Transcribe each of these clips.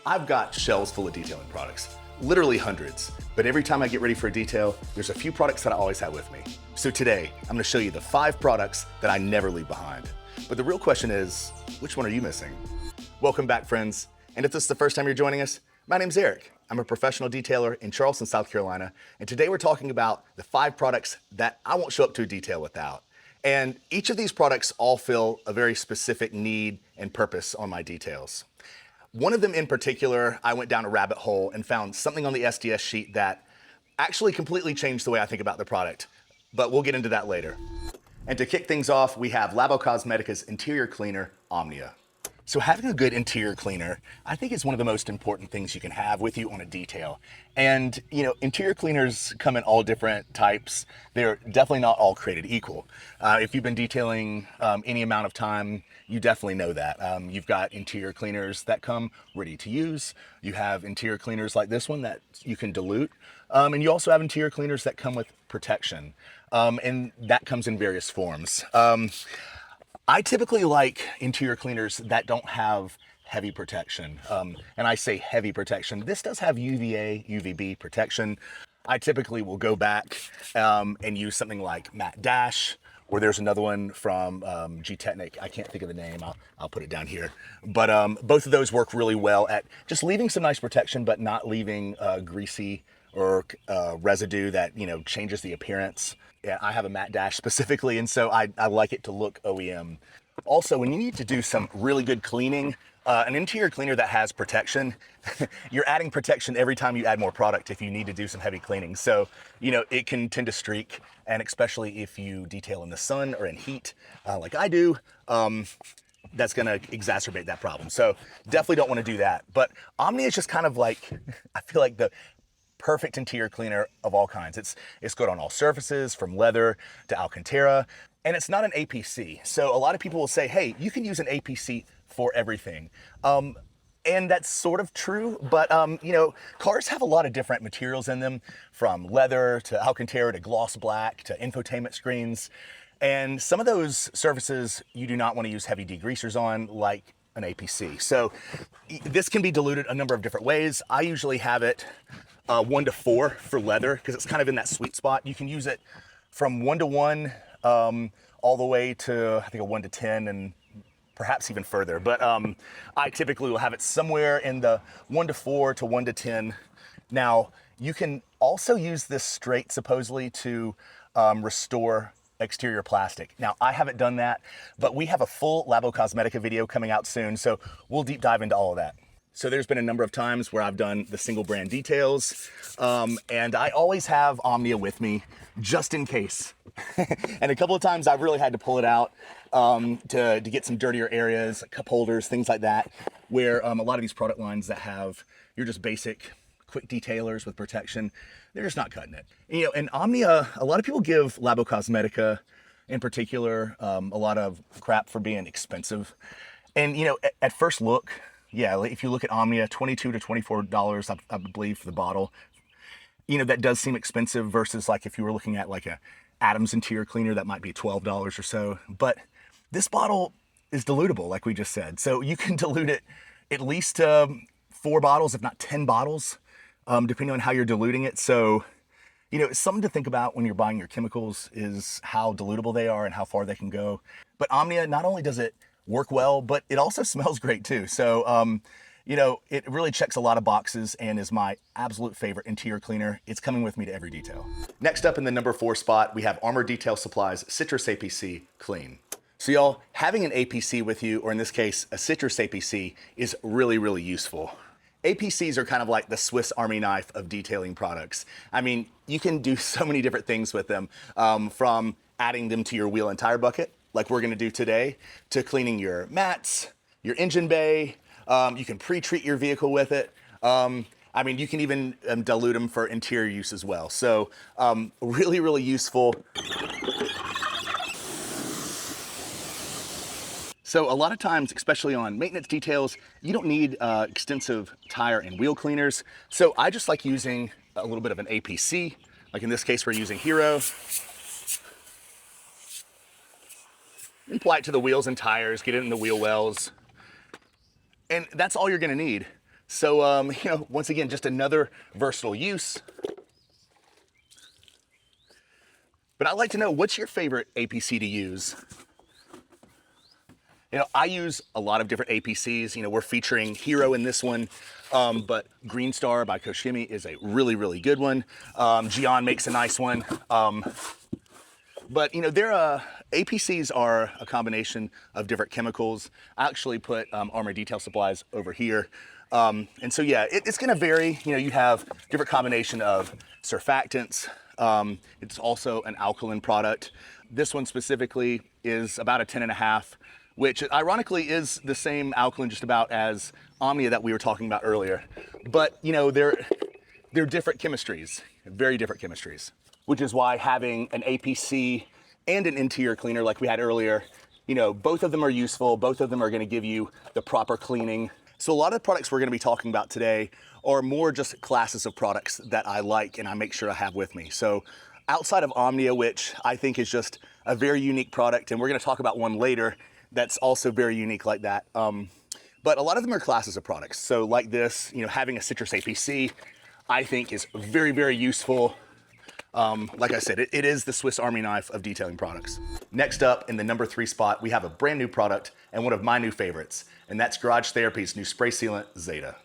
I've got shelves full of detailing products, literally hundreds, but every time I get ready for a detail, there's a few products that I always have with me. So today, I'm gonna show you the 5 products that I never leave behind. But the real question is, which one are you missing? Welcome back, friends. And if this is the first time you're joining us, my name's Eric. I'm a professional detailer in Charleston, South Carolina, and today we're talking about the 5 products that I won't show up to a detail without. And each of these products all fill a very specific need and purpose on my details. One of them in particular, I went down a rabbit hole and found something on the SDS sheet that actually completely changed the way I think about the product, but we'll get into that later. And to kick things off, we have Labocosmetica's interior cleaner, Omnia. So having a good interior cleaner, I think is one of the most important things you can have with you on a detail. And interior cleaners come in all different types. They're definitely not all created equal. If you've been detailing any amount of time, you definitely know that. You've got interior cleaners that come ready to use. You have interior cleaners like this one that you can dilute. And you also have interior cleaners that come with protection. And that comes in various forms. I typically like interior cleaners that don't have heavy protection. And I say heavy protection. This does have UVA, UVB protection. I typically will go back and use something like Matte Dash, or there's another one from G-Technic. I can't think of the name. I'll put it down here. But both of those work really well at just leaving some nice protection, but not leaving greasy or residue that changes the appearance. Yeah, I have a Matte Dash specifically, and so I like it to look OEM. Also, when you need to do some really good cleaning, an interior cleaner that has protection, you're adding protection every time you add more product if you need to do some heavy cleaning. So, it can tend to streak, and especially if you detail in the sun or in heat, like I do, that's gonna exacerbate that problem. So definitely don't wanna do that. But Omnia is just kind of like, I feel like the perfect interior cleaner of all kinds. It's good on all surfaces, from leather to Alcantara, and it's not an APC. So a lot of people will say, hey, you can use an APC for everything. And that's sort of true, but cars have a lot of different materials in them, from leather to Alcantara to gloss black to infotainment screens. And some of those surfaces you do not want to use heavy degreasers on, like an APC. So this can be diluted a number of different ways. I usually have it 1 to 4 for leather, because it's kind of in that sweet spot. You can use it from 1 to 1 all the way to, I think, a 1 to 10 and perhaps even further. But I typically will have it somewhere in the 1 to 4 to 1 to 10. Now, you can also use this straight, supposedly, to restore exterior plastic. Now, I haven't done that, but we have a full Labocosmetica video coming out soon, so we'll deep dive into all of that. So there's been a number of times where I've done the single brand details, and I always have Omnia with me just in case. And a couple of times I've really had to pull it out to get some dirtier areas, like cup holders, things like that, where a lot of these product lines that have your just basic quick detailers with protection, they're just not cutting it. And Omnia, a lot of people give Labocosmetica in particular a lot of crap for being expensive. And at first look, yeah, if you look at Omnia, $22 to $24, I believe, for the bottle, that does seem expensive versus like if you were looking at like a Adams interior cleaner, that might be $12 or so. But this bottle is dilutable, like we just said. So you can dilute it at least 4 bottles, if not 10 bottles, depending on how you're diluting it. So, it's something to think about when you're buying your chemicals, is how dilutable they are and how far they can go. But Omnia, not only does it work well, but it also smells great too. So, it really checks a lot of boxes and is my absolute favorite interior cleaner. It's coming with me to every detail. Next up in the number 4 spot, we have Armour Detail Supply's Citrus APC Clean. So y'all, having an APC with you, or in this case, a Citrus APC, is really, really useful. APCs are kind of like the Swiss Army knife of detailing products. I mean, you can do so many different things with them, from adding them to your wheel and tire bucket, like we're gonna do today, to cleaning your mats, your engine bay. You can pre-treat your vehicle with it. I mean, you can even dilute them for interior use as well. So really, really useful. So a lot of times, especially on maintenance details, you don't need extensive tire and wheel cleaners. So I just like using a little bit of an APC. Like in this case, we're using Hero. And apply it to the wheels and tires, get it in the wheel wells. And that's all you're gonna need. So, once again, just another versatile use. But I'd like to know, what's your favorite APC to use? I use a lot of different APCs. We're featuring Hero in this one, but Green Star by Koshimi is a really, really good one. Gion makes a nice one. But their APCs are a combination of different chemicals. I actually put Armour Detail Supplies over here. And so, yeah, it's gonna vary. You have different combination of surfactants. It's also an alkaline product. This one specifically is about a 10.5, which ironically is the same alkaline just about as Omnia that we were talking about earlier. But they're different chemistries, very different chemistries, which is why having an APC and an interior cleaner like we had earlier, both of them are useful. Both of them are gonna give you the proper cleaning. So a lot of the products we're gonna be talking about today are more just classes of products that I like and I make sure I have with me. So outside of Omnia, which I think is just a very unique product, and we're gonna talk about one later that's also very unique like that. But a lot of them are classes of products. So like this, having a citrus APC, I think is very, very useful. Like I said, it is the Swiss Army knife of detailing products. Next up, in the number 3 spot, we have a brand new product and one of my new favorites, and that's Garage Therapy's new spray sealant, Zeta.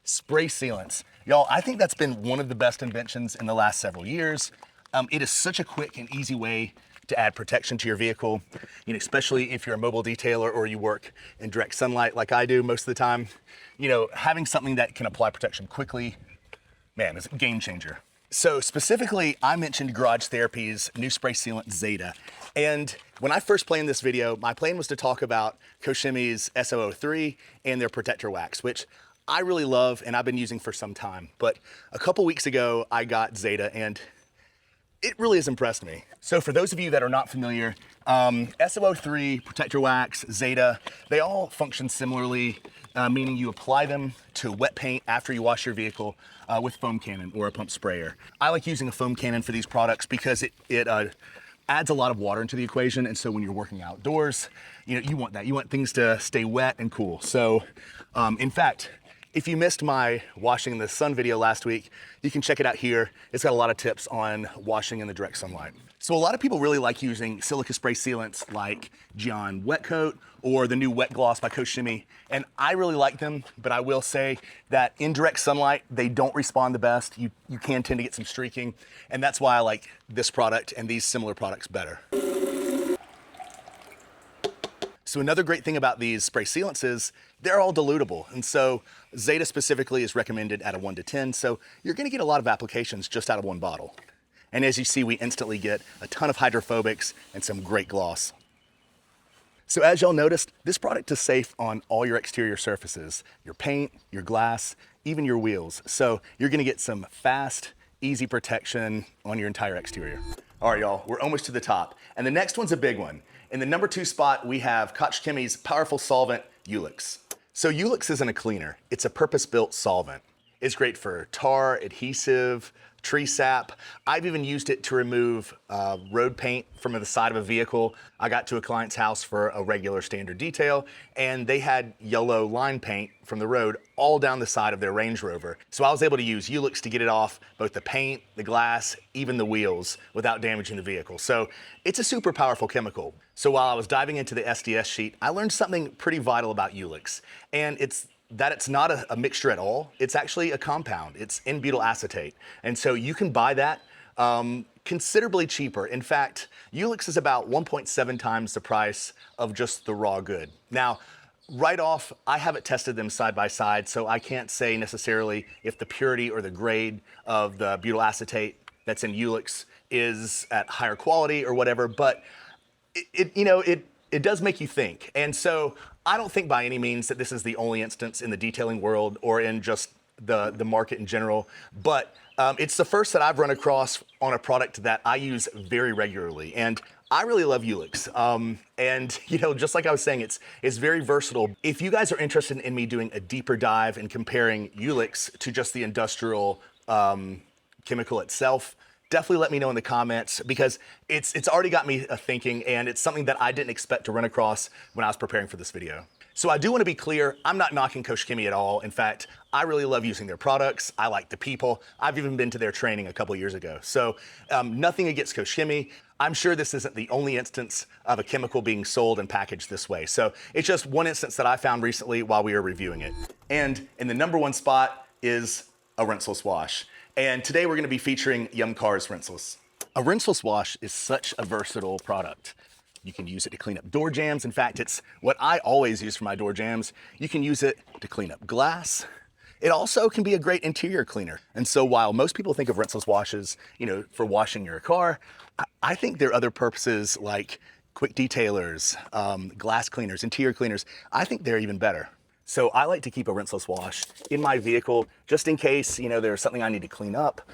Spray sealants. Y'all, I think that's been one of the best inventions in the last several years. It is such a quick and easy way to add protection to your vehicle, especially if you're a mobile detailer or you work in direct sunlight like I do most of the time. Having something that can apply protection quickly, man, is a game changer. So specifically, I mentioned Garage Therapy's new spray sealant, Zeta. And when I first planned this video, my plan was to talk about Koshimi's S003 and their protector wax, which I really love and I've been using for some time. But a couple weeks ago, I got Zeta and it really has impressed me. So for those of you that are not familiar, S003, protector wax, Zeta, they all function similarly, meaning you apply them to wet paint after you wash your vehicle with foam cannon or a pump sprayer. I like using a foam cannon for these products because it adds a lot of water into the equation, and so when you're working outdoors, you want that. You want things to stay wet and cool. So in fact, if you missed my washing in the sun video last week, you can check it out here. It's got a lot of tips on washing in the direct sunlight. So a lot of people really like using silica spray sealants like Gion Wet Coat or the new Wet Gloss by Koshimi. And I really like them, but I will say that in direct sunlight, they don't respond the best. You can tend to get some streaking, and that's why I like this product and these similar products better. So another great thing about these spray sealants is they're all dilutable. And so Zeta specifically is recommended at a 1 to 10. So you're gonna get a lot of applications just out of one bottle. And as you see, we instantly get a ton of hydrophobics and some great gloss. So as y'all noticed, this product is safe on all your exterior surfaces, your paint, your glass, even your wheels. So you're gonna get some fast, easy protection on your entire exterior. All right, y'all, we're almost to the top. And the next one's a big one. In the number 2 spot, we have Koch Chemi's powerful solvent, Eulex. So Eulex isn't a cleaner, it's a purpose-built solvent. It's great for tar, adhesive, tree sap. I've even used it to remove road paint from the side of a vehicle. I got to a client's house for a regular standard detail, and they had yellow line paint from the road all down the side of their Range Rover. So I was able to use Eulex to get it off both the paint, the glass, even the wheels without damaging the vehicle. So it's a super powerful chemical. So while I was diving into the SDS sheet, I learned something pretty vital about Eulex, and it's not a mixture at all. It's actually a compound. It's N-butyl acetate. And so you can buy that considerably cheaper. In fact, Eulex is about 1.7 times the price of just the raw good. Now, right off, I haven't tested them side by side, so I can't say necessarily if the purity or the grade of the butyl acetate that's in Eulex is at higher quality or whatever, but it does make you think. And so I don't think by any means that this is the only instance in the detailing world or in just the market in general, but it's the first that I've run across on a product that I use very regularly. And I really love Eulex. And just like I was saying, it's very versatile. If you guys are interested in me doing a deeper dive and comparing Eulex to just the industrial chemical itself, definitely let me know in the comments, because it's already got me thinking, and it's something that I didn't expect to run across when I was preparing for this video. So I do want to be clear, I'm not knocking Coach Kimmy at all. In fact, I really love using their products. I like the people. I've even been to their training a couple years ago. So nothing against Coach Kimmy. I'm sure this isn't the only instance of a chemical being sold and packaged this way. So it's just one instance that I found recently while we were reviewing it. And in the #1 spot is a rinseless wash. And today we're going to be featuring Yumcar's Rinseless. A rinseless wash is such a versatile product. You can use it to clean up door jams. In fact, it's what I always use for my door jams. You can use it to clean up glass. It also can be a great interior cleaner. And so while most people think of rinseless washes, for washing your car, I think there are other purposes like quick detailers, glass cleaners, interior cleaners. I think they're even better. So I like to keep a rinseless wash in my vehicle just in case, there's something I need to clean up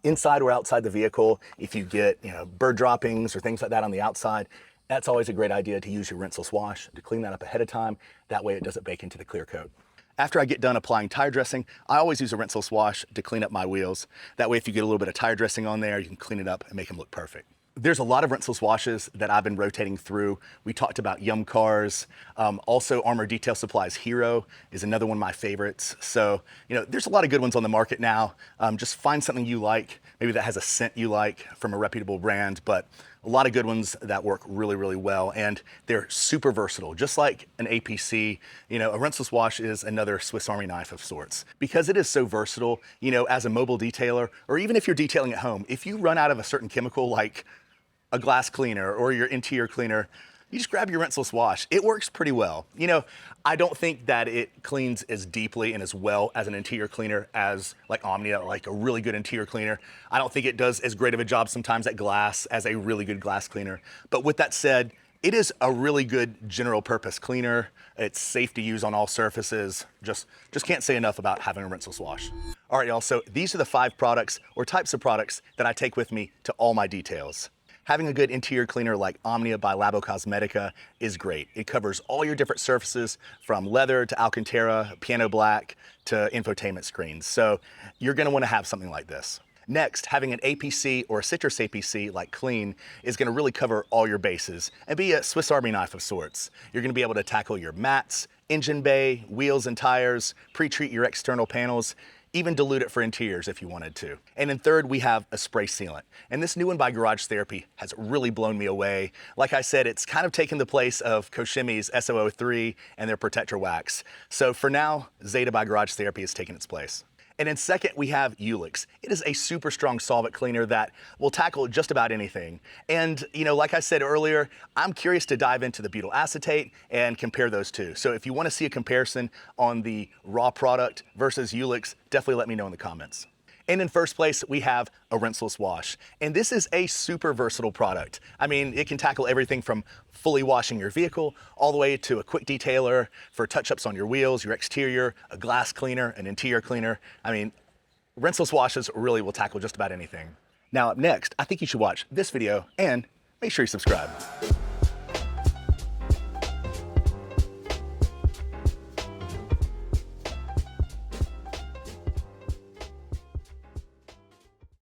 inside or outside the vehicle. If you get, bird droppings or things like that on the outside, that's always a great idea to use your rinseless wash to clean that up ahead of time. That way it doesn't bake into the clear coat. After I get done applying tire dressing, I always use a rinseless wash to clean up my wheels. That way if you get a little bit of tire dressing on there, you can clean it up and make them look perfect. There's a lot of rinseless washes that I've been rotating through. We talked about Yumcar's. Also, Armour Detail Supply's Hero is another one of my favorites. So, there's a lot of good ones on the market now. Just find something you like, maybe that has a scent you like from a reputable brand, but a lot of good ones that work really, really well. And they're super versatile. Just like an APC, a rinseless wash is another Swiss Army knife of sorts. Because it is so versatile, as a mobile detailer, or even if you're detailing at home, if you run out of a certain chemical like a glass cleaner or your interior cleaner, you just grab your rinseless wash. It works pretty well. I don't think that it cleans as deeply and as well as an interior cleaner as like Omnia, like a really good interior cleaner. I don't think it does as great of a job sometimes at glass as a really good glass cleaner. But with that said, it is a really good general purpose cleaner. It's safe to use on all surfaces. Just can't say enough about having a rinseless wash. All right, y'all, so these are the 5 products or types of products that I take with me to all my details. Having a good interior cleaner like Omnia by Labo Cosmetica is great. It covers all your different surfaces from leather to Alcantara, piano black to infotainment screens. So you're gonna wanna have something like this. Next, having an APC or a citrus APC like Clean is gonna really cover all your bases and be a Swiss Army knife of sorts. You're gonna be able to tackle your mats, engine bay, wheels and tires, pre-treat your external panels, even dilute it for interiors if you wanted to. And then third, we have a spray sealant. And this new one by Garage Therapy has really blown me away. Like I said, it's kind of taken the place of Koshimi's SO03 and their Protector Wax. So for now, Zeta by Garage Therapy has taken its place. And then second, we have Eulex. It is a super strong solvent cleaner that will tackle just about anything. And like I said earlier, I'm curious to dive into the butyl acetate and compare those two. So if you want to see a comparison on the raw product versus Eulex, definitely let me know in the comments. And in first place, we have a rinseless wash. And this is a super versatile product. I mean, it can tackle everything from fully washing your vehicle all the way to a quick detailer for touch-ups on your wheels, your exterior, a glass cleaner, an interior cleaner. I mean, rinseless washes really will tackle just about anything. Now up next, I think you should watch this video and make sure you subscribe.